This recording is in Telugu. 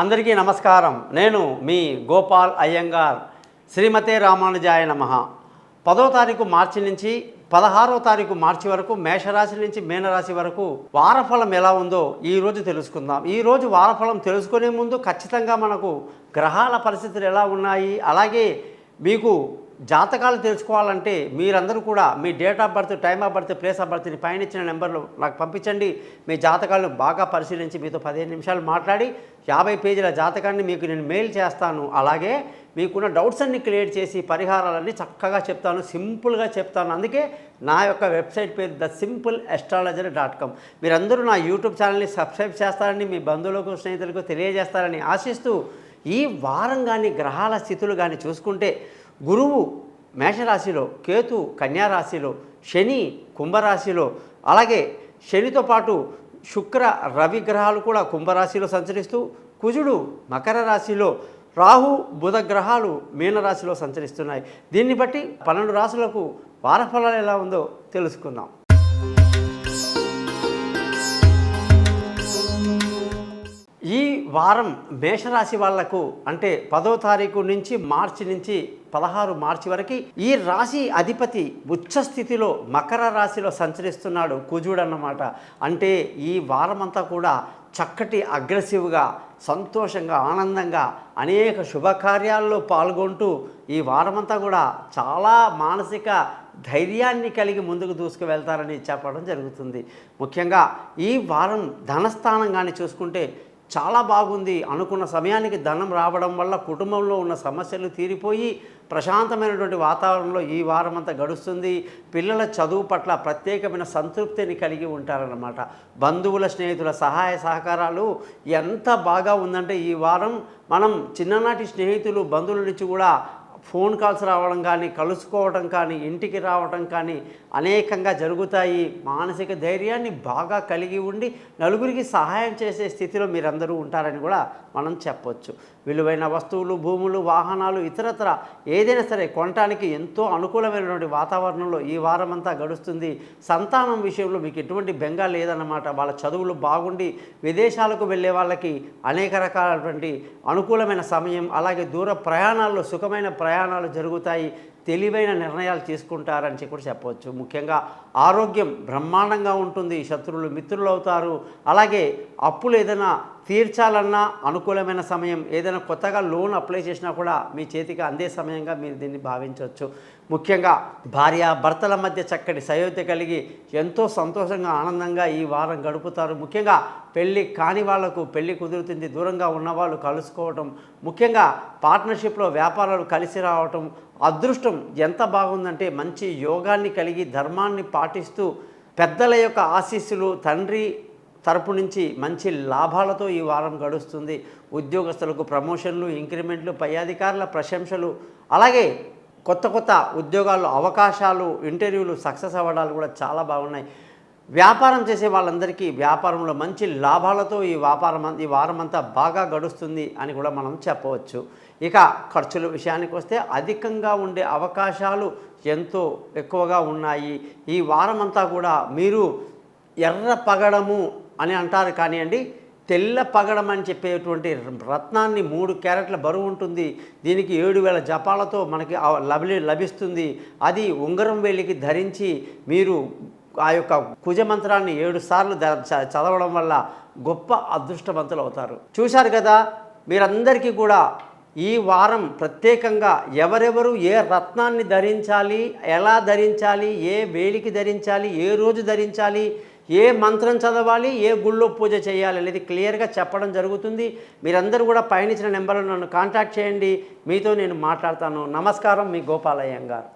అందరికీ నమస్కారం. నేను మీ గోపాల్ అయ్యంగార్. శ్రీమతే రామానుజాయ నమః. 10వ తారీఖు మార్చి నుంచి 16వ తారీఖు మార్చి వరకు మేషరాశి నుంచి మీనరాశి వరకు వారఫలం ఎలా ఉందో ఈరోజు తెలుసుకుందాం. ఈరోజు వారఫలం తెలుసుకునే ముందు ఖచ్చితంగా మనకు గ్రహాల పరిస్థితులు ఎలా ఉన్నాయి, అలాగే మీకు జాతకాలు తెలుసుకోవాలంటే మీరందరూ కూడా మీ date of birth, time of birth, place of బర్త్ని పైన ఇచ్చిన నెంబర్లు నాకు పంపించండి. మీ జాతకాలను బాగా పరిశీలించి మీతో 15 నిమిషాలు మాట్లాడి 50 పేజీల జాతకాన్ని మీకు నేను మెయిల్ చేస్తాను. అలాగే మీకున్న డౌట్స్ అన్ని క్లియర్ చేసి పరిహారాలన్నీ చక్కగా చెప్తాను, సింపుల్గా చెప్తాను. అందుకే నా యొక్క వెబ్సైట్ పేరు thesimple.astrologer.com. మీరందరూ నా యూట్యూబ్ ఛానల్ని సబ్స్క్రైబ్ చేస్తారని, మీ బంధువులకు స్నేహితులకు తెలియజేస్తారని ఆశిస్తూ ఈ వారం కానీ గ్రహాల స్థితులు కానీ చూసుకుంటే గురువు మేషరాశిలో, కేతు కన్యారాశిలో, శని కుంభరాశిలో, అలాగే శనితో పాటు శుక్ర రవి గ్రహాలు కూడా కుంభరాశిలో సంచరిస్తూ, కుజుడు మకర రాశిలో, రాహు బుధ గ్రహాలు మీనరాశిలో సంచరిస్తున్నాయి. దీన్ని బట్టి 12 రాశులకు వారఫలాలు ఎలా ఉందో తెలుసుకుందాం. ఈ వారం మేషరాశి వాళ్లకు అంటే 10వ తారీఖు నుంచి మార్చి నుంచి 16 మార్చి వరకు ఈ రాశి అధిపతి ఉచ్చ స్థితిలో మకర రాశిలో సంచరిస్తున్నాడు, కుజుడు అన్నమాట. అంటే ఈ వారమంతా కూడా చక్కటి అగ్రెసివ్గా, సంతోషంగా, ఆనందంగా అనేక శుభకార్యాల్లో పాల్గొంటూ ఈ వారమంతా కూడా చాలా మానసిక ధైర్యాన్ని కలిగి ముందుకు దూసుకువెళ్తారని చెప్పడం జరుగుతుంది. ముఖ్యంగా ఈ వారం ధనస్థానం కానీ చూసుకుంటే చాలా బాగుంది. అనుకున్న సమయానికి ధనం రావడం వల్ల కుటుంబంలో ఉన్న సమస్యలు తీరిపోయి ప్రశాంతమైనటువంటి వాతావరణంలో ఈ వారం అంతా గడుస్తుంది. పిల్లల చదువు పట్ల ప్రత్యేకమైన సంతృప్తిని కలిగి ఉంటారన్నమాట. బంధువుల స్నేహితుల సహాయ సహకారాలు ఎంత బాగా ఉందంటే ఈ వారం మనం చిన్ననాటి స్నేహితులు బంధువుల నుంచి కూడా ఫోన్ కాల్స్ రావడం కానీ, కలుసుకోవడం కానీ, ఇంటికి రావడం కానీ అనేకంగా జరుగుతాయి. మానసిక ధైర్యాన్ని బాగా కలిగి ఉండి నలుగురికి సహాయం చేసే స్థితిలో మీరందరూ ఉంటారని కూడా మనం చెప్పొచ్చు. విలువైన వస్తువులు, భూములు, వాహనాలు, ఇతరత్ర ఏదైనా సరే కొనడానికి ఎంతో అనుకూలమైనటువంటి వాతావరణంలో ఈ వారం అంతా గడుస్తుంది. సంతానం విషయంలో మీకు ఎటువంటి బెంగ లేదన్నమాట. వాళ్ళ చదువులు బాగుండి విదేశాలకు వెళ్ళే వాళ్ళకి అనేక రకాలైనటువంటి అనుకూలమైన సమయం, అలాగే దూర ప్రయాణాల్లో సుఖమైన ప్రయాణాలు జరుగుతాయి. తెలివైన నిర్ణయాలు తీసుకుంటారని కూడా చెప్పవచ్చు. ముఖ్యంగా ఆరోగ్యం బ్రహ్మాండంగా ఉంటుంది. శత్రువులు మిత్రులు అవుతారు. అలాగే అప్పులు ఏదైనా తీర్చాలన్నా అనుకూలమైన సమయం. ఏదైనా కొత్తగా లోన్ అప్లై చేసినా కూడా మీ చేతికి అందే సమయంగా మీరు దీన్ని భావించవచ్చు. ముఖ్యంగా భార్య భర్తల మధ్య చక్కటి సయోధ్య కలిగి ఎంతో సంతోషంగా ఆనందంగా ఈ వారం గడుపుతారు. ముఖ్యంగా పెళ్ళి కాని వాళ్లకు పెళ్ళి కుదురుతుంది. దూరంగా ఉన్నవాళ్ళు కలుసుకోవటం, ముఖ్యంగా పార్ట్నర్షిప్లో వ్యాపారాలు కలిసి రావటం. అదృష్టం ఎంత బాగుందంటే మంచి యోగాన్ని కలిగి ధర్మాన్ని పాటిస్తూ పెద్దల యొక్క ఆశీస్సులు, తండ్రి తరపు నుంచి మంచి లాభాలతో ఈ వారం గడుస్తుంది. ఉద్యోగస్తులకు ప్రమోషన్లు, ఇంక్రిమెంట్లు, పై అధికారుల ప్రశంసలు, అలాగే కొత్త కొత్త ఉద్యోగాల్లో అవకాశాలు, ఇంటర్వ్యూలు సక్సెస్ అవ్వడాలు కూడా చాలా బాగున్నాయి. వ్యాపారం చేసే వాళ్ళందరికీ వ్యాపారంలో మంచి లాభాలతో ఈ వారం అంతా బాగా గడుస్తుంది అని కూడా మనం చెప్పవచ్చు. ఇక ఖర్చుల విషయానికి వస్తే అధికంగా ఉండే అవకాశాలు ఎంతో ఎక్కువగా ఉన్నాయి. ఈ వారం అంతా కూడా మీరు ఎర్ర పగడము అని అంటారు కానివ్వండి, తెల్ల పగడం అని చెప్పేటువంటి రత్నాన్ని 3 క్యారెట్ల బరువు ఉంటుంది. దీనికి 7000 జపాలతో మనకి లభిస్తుంది. అది ఉంగరం వేలికి ధరించి మీరు ఆ యొక్క కుజమంత్రాన్ని 7 సార్లు చదవడం వల్ల గొప్ప అదృష్టవంతులు అవుతారు. చూశారు కదా, మీరందరికీ కూడా ఈ వారం ప్రత్యేకంగా ఎవరెవరు ఏ రత్నాన్ని ధరించాలి, ఎలా ధరించాలి, ఏ వేలికి ధరించాలి, ఏ రోజు ధరించాలి, ఏ మంత్రం చదవాలి, ఏ గుళ్ళో పూజ చేయాలి అనేది క్లియర్గా చెప్పడం జరుగుతుంది. మీరందరూ కూడా పైన ఇచ్చిన నెంబర్లో నన్ను కాంటాక్ట్ చేయండి. మీతో నేను మాట్లాడతాను. నమస్కారం, మీ గోపాల్ అయ్యంగార్.